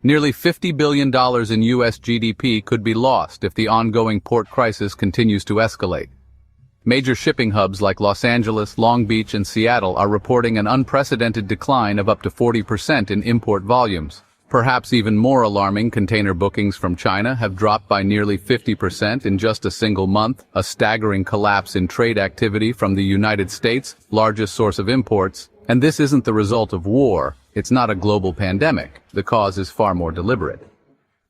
Nearly $50 billion in U.S. GDP could be lost if the ongoing port crisis continues to escalate. Major shipping hubs like Los Angeles, Long Beach, and Seattle are reporting an unprecedented decline of up to 40% in import volumes. Perhaps even more alarming, container bookings from China have dropped by nearly 50% in just a single month, a staggering collapse in trade activity from the United States, largest source of imports. And this isn't the result of war. It's not a global pandemic. The cause is far more deliberate.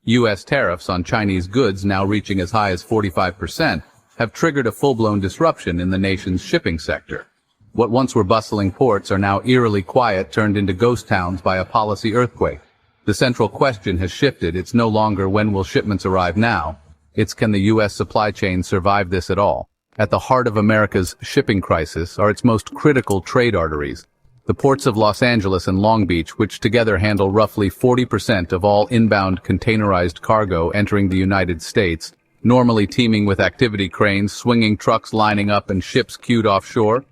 U.S. tariffs on Chinese goods, now reaching as high as 45%, have triggered a full-blown disruption in the nation's shipping sector. What once were bustling ports are now eerily quiet, turned into ghost towns by a policy earthquake. The central question has shifted. It's no longer when will shipments arrive now. It's can the U.S. supply chain survive this at all? At the heart of America's shipping crisis are its most critical trade arteries. The ports of Los Angeles and Long Beach, which together handle roughly 40% of all inbound containerized cargo entering the United States, normally teeming with activity cranes, swinging trucks lining up, and ships queued offshore.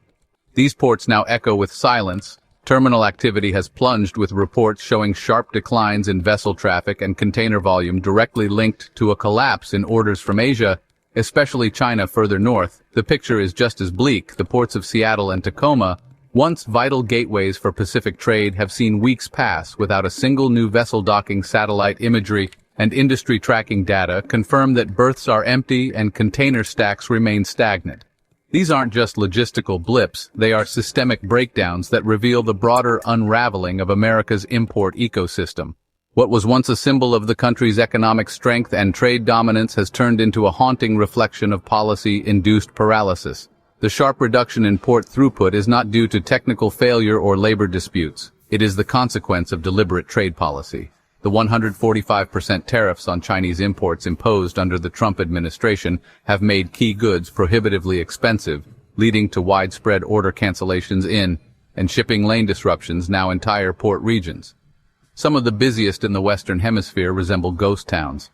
These ports now echo with silence. Terminal activity has plunged, with reports showing sharp declines in vessel traffic and container volume directly linked to a collapse in orders from Asia, especially China further north. The picture is just as bleak. The ports of Seattle and Tacoma, once vital gateways for Pacific trade, have seen weeks pass without a single new vessel docking. Satellite imagery and industry tracking data confirm that berths are empty and container stacks remain stagnant. These aren't just logistical blips, they are systemic breakdowns that reveal the broader unraveling of America's import ecosystem. What was once a symbol of the country's economic strength and trade dominance has turned into a haunting reflection of policy-induced paralysis. The sharp reduction in port throughput is not due to technical failure or labor disputes. It is the consequence of deliberate trade policy. The 145% tariffs on Chinese imports imposed under the Trump administration have made key goods prohibitively expensive, leading to widespread order cancellations in and shipping lane disruptions now entire port regions. Some of the busiest in the Western Hemisphere resemble ghost towns.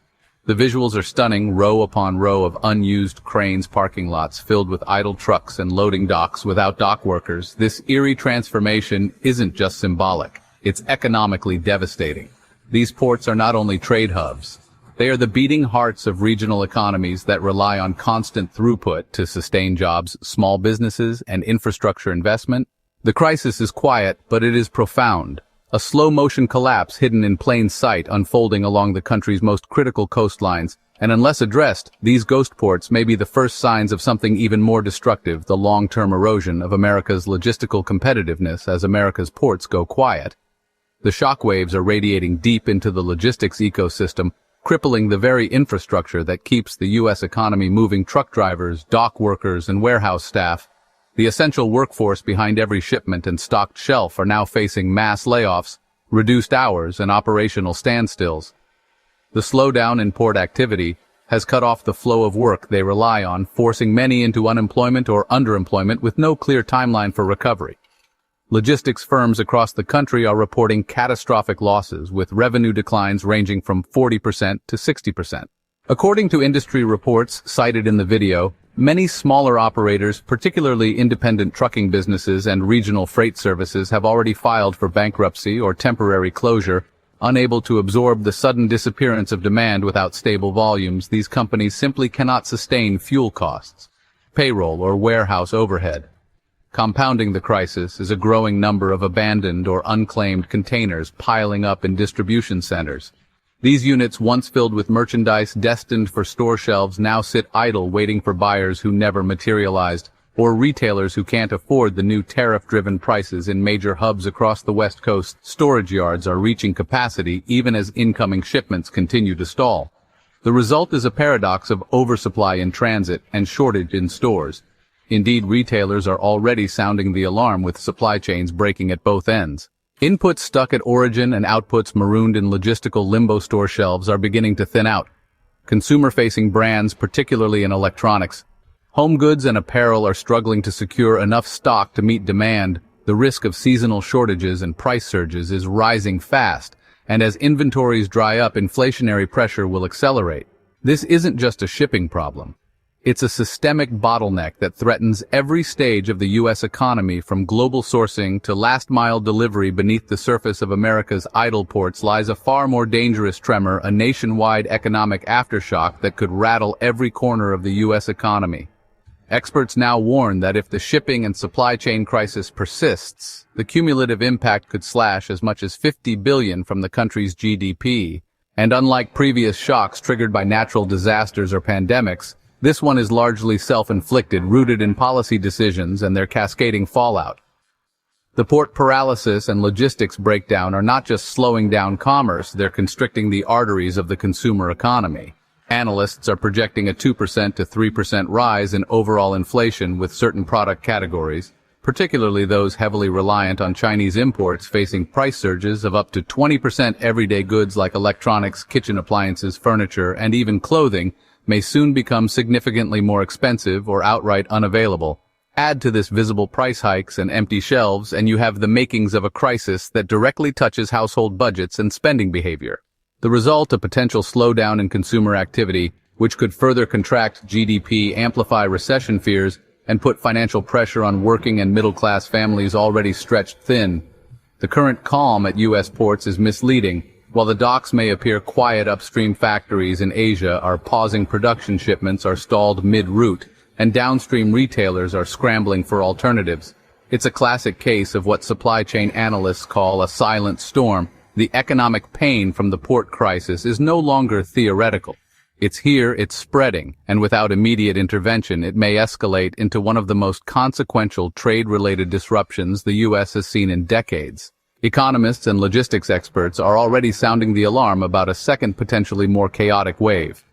The visuals are stunning, row upon row of unused cranes, parking lots filled with idle trucks, and loading docks without dock workers. This eerie transformation isn't just symbolic, it's economically devastating. These ports are not only trade hubs, they are the beating hearts of regional economies that rely on constant throughput to sustain jobs, small businesses, and infrastructure investment. The crisis is quiet, but it is profound. A slow-motion collapse hidden in plain sight unfolding along the country's most critical coastlines, and unless addressed, these ghost ports may be the first signs of something even more destructive, the long-term erosion of America's logistical competitiveness as America's ports go quiet. The shockwaves are radiating deep into the logistics ecosystem, crippling the very infrastructure that keeps the U.S. economy moving. Truck drivers, dock workers, and warehouse staff, the essential workforce behind every shipment and stocked shelf, are now facing mass layoffs, reduced hours, and operational standstills. The slowdown in port activity has cut off the flow of work they rely on, forcing many into unemployment or underemployment with no clear timeline for recovery. Logistics firms across the country are reporting catastrophic losses, with revenue declines ranging from 40% to 60%. According to industry reports cited in the video, many smaller operators, particularly independent trucking businesses and regional freight services, have already filed for bankruptcy or temporary closure, unable to absorb the sudden disappearance of demand without stable volumes. These companies simply cannot sustain fuel costs, payroll, or warehouse overhead. Compounding the crisis is a growing number of abandoned or unclaimed containers piling up in distribution centers. These units, once filled with merchandise destined for store shelves, now sit idle, waiting for buyers who never materialized, or retailers who can't afford the new tariff-driven prices. In major hubs across the West Coast, storage yards are reaching capacity even as incoming shipments continue to stall. The result is a paradox of oversupply in transit and shortage in stores. Indeed, retailers are already sounding the alarm, with supply chains breaking at both ends. Inputs stuck at origin and outputs marooned in logistical limbo. Store shelves are beginning to thin out. Consumer-facing brands, particularly in electronics, home goods, and apparel, are struggling to secure enough stock to meet demand. The risk of seasonal shortages and price surges is rising fast, and as inventories dry up, inflationary pressure will accelerate. This isn't just a shipping problem. It's a systemic bottleneck that threatens every stage of the U.S. economy, from global sourcing to last-mile delivery. Beneath the surface of America's idle ports lies a far more dangerous tremor, a nationwide economic aftershock that could rattle every corner of the U.S. economy. Experts now warn that if the shipping and supply chain crisis persists, the cumulative impact could slash as much as $50 billion from the country's GDP. And unlike previous shocks triggered by natural disasters or pandemics, this one is largely self-inflicted, rooted in policy decisions and their cascading fallout. The port paralysis and logistics breakdown are not just slowing down commerce, they're constricting the arteries of the consumer economy. Analysts are projecting a 2% to 3% rise in overall inflation, with certain product categories, particularly those heavily reliant on Chinese imports, facing price surges of up to 20%. Everyday goods like electronics, kitchen appliances, furniture, and even clothing may soon become significantly more expensive or outright unavailable. Add to this visible price hikes and empty shelves, and you have the makings of a crisis that directly touches household budgets and spending behavior. The result, a potential slowdown in consumer activity, which could further contract GDP, amplify recession fears, and put financial pressure on working and middle-class families already stretched thin. The current calm at U.S. ports is misleading. While the docks may appear quiet, upstream factories in Asia are pausing production, shipments are stalled mid-route, and downstream retailers are scrambling for alternatives. It's a classic case of what supply chain analysts call a silent storm. The economic pain from the port crisis is no longer theoretical. It's here, it's spreading, and without immediate intervention, it may escalate into one of the most consequential trade-related disruptions the U.S. has seen in decades. Economists and logistics experts are already sounding the alarm about a second, potentially more chaotic wave.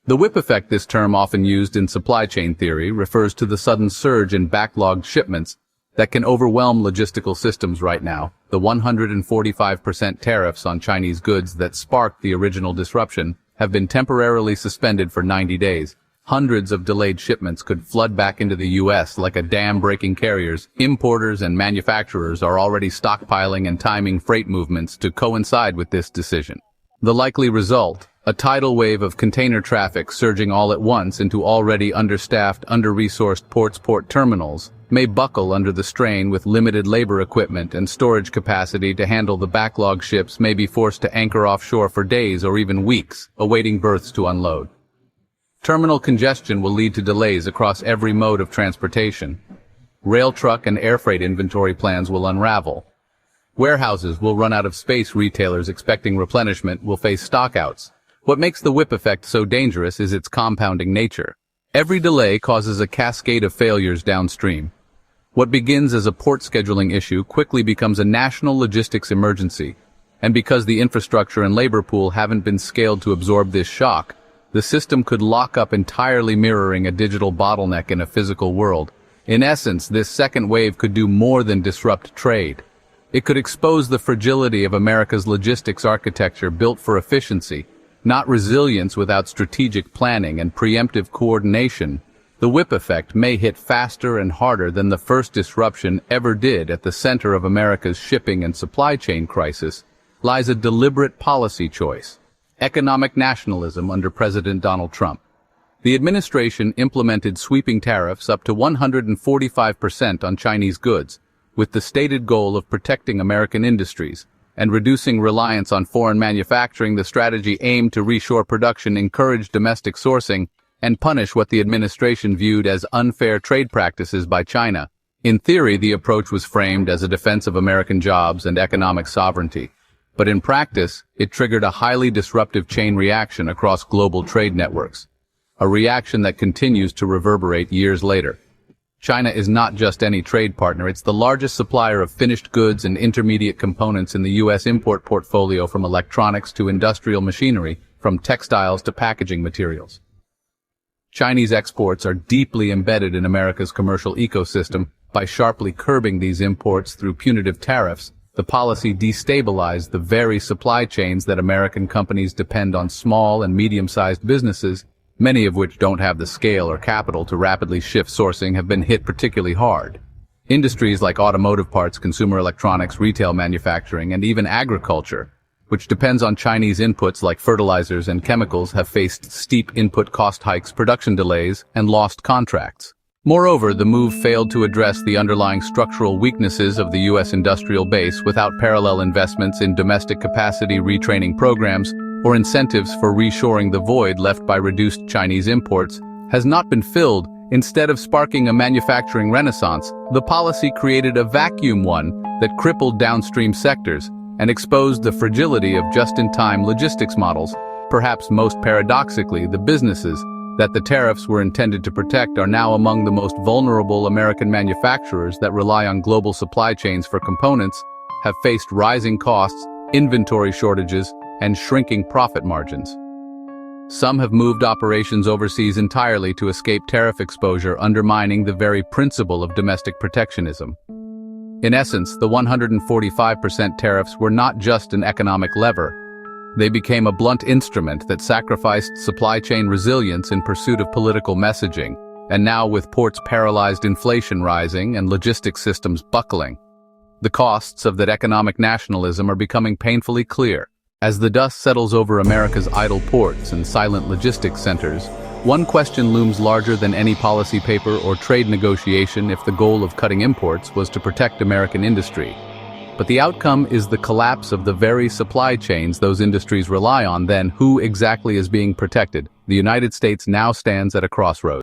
The whip effect, this term often used in supply chain theory, refers to the sudden surge in backlogged shipments that can overwhelm logistical systems right now. The 145% tariffs on Chinese goods that sparked the original disruption have been temporarily suspended for 90 days. Hundreds of delayed shipments could flood back into the U.S. like a dam breaking carriers. Importers and manufacturers are already stockpiling and timing freight movements to coincide with this decision. The likely result, a tidal wave of container traffic surging all at once into already understaffed, under-resourced ports. Port terminals may buckle under the strain, with limited labor, equipment, and storage capacity to handle the backlog. Ships may be forced to anchor offshore for days or even weeks, awaiting berths to unload. Terminal congestion will lead to delays across every mode of transportation. Rail, truck, and air freight inventory plans will unravel. Warehouses will run out of space. Retailers expecting replenishment will face stockouts. What makes the whip effect so dangerous is its compounding nature. Every delay causes a cascade of failures downstream. What begins as a port scheduling issue quickly becomes a national logistics emergency. And because the infrastructure and labor pool haven't been scaled to absorb this shock, the system could lock up entirely, mirroring a digital bottleneck in a physical world. In essence, this second wave could do more than disrupt trade. It could expose the fragility of America's logistics architecture, built for efficiency, not resilience without strategic planning and preemptive coordination. The whip effect may hit faster and harder than the first disruption ever did. At the center of America's shipping and supply chain crisis lies a deliberate policy choice: economic nationalism under President Donald Trump. The administration implemented sweeping tariffs up to 145% on Chinese goods, with the stated goal of protecting American industries and reducing reliance on foreign manufacturing. The strategy aimed to reshore production, encourage domestic sourcing, and punish what the administration viewed as unfair trade practices by China. In theory, the approach was framed as a defense of American jobs and economic sovereignty. But in practice, it triggered a highly disruptive chain reaction across global trade networks, a reaction that continues to reverberate years later. China is not just any trade partner, it's the largest supplier of finished goods and intermediate components in the U.S. import portfolio, from electronics to industrial machinery, from textiles to packaging materials. Chinese exports are deeply embedded in America's commercial ecosystem. By sharply curbing these imports through punitive tariffs, the policy destabilized the very supply chains that American companies depend on. Small and medium-sized businesses, many of which don't have the scale or capital to rapidly shift sourcing, have been hit particularly hard. Industries like automotive parts, consumer electronics, retail manufacturing, and even agriculture which depends on Chinese inputs like fertilizers and chemicals, have faced steep input cost hikes, production delays, and lost contracts. Moreover, the move failed to address the underlying structural weaknesses of the U.S. industrial base without parallel investments in domestic capacity retraining programs or incentives for reshoring. The void left by reduced Chinese imports has not been filled. Instead of sparking a manufacturing renaissance, the policy created a vacuum, one that crippled downstream sectors and exposed the fragility of just-in-time logistics models. Perhaps most paradoxically, the businesses that the tariffs were intended to protect are now among the most vulnerable. American manufacturers that rely on global supply chains for components have faced rising costs, inventory shortages, and shrinking profit margins. Some have moved operations overseas entirely to escape tariff exposure, undermining the very principle of domestic protectionism. In essence, the 145% tariffs were not just an economic lever. They became a blunt instrument that sacrificed supply chain resilience in pursuit of political messaging. And now, with ports paralyzed, inflation rising, and logistics systems buckling, the costs of that economic nationalism are becoming painfully clear. As the dust settles over America's idle ports and silent logistics centers, one question looms larger than any policy paper or trade negotiation. If the goal of cutting imports was to protect American industry, but the outcome is the collapse of the very supply chains those industries rely on, then who exactly is being protected? The United States now stands at a crossroads.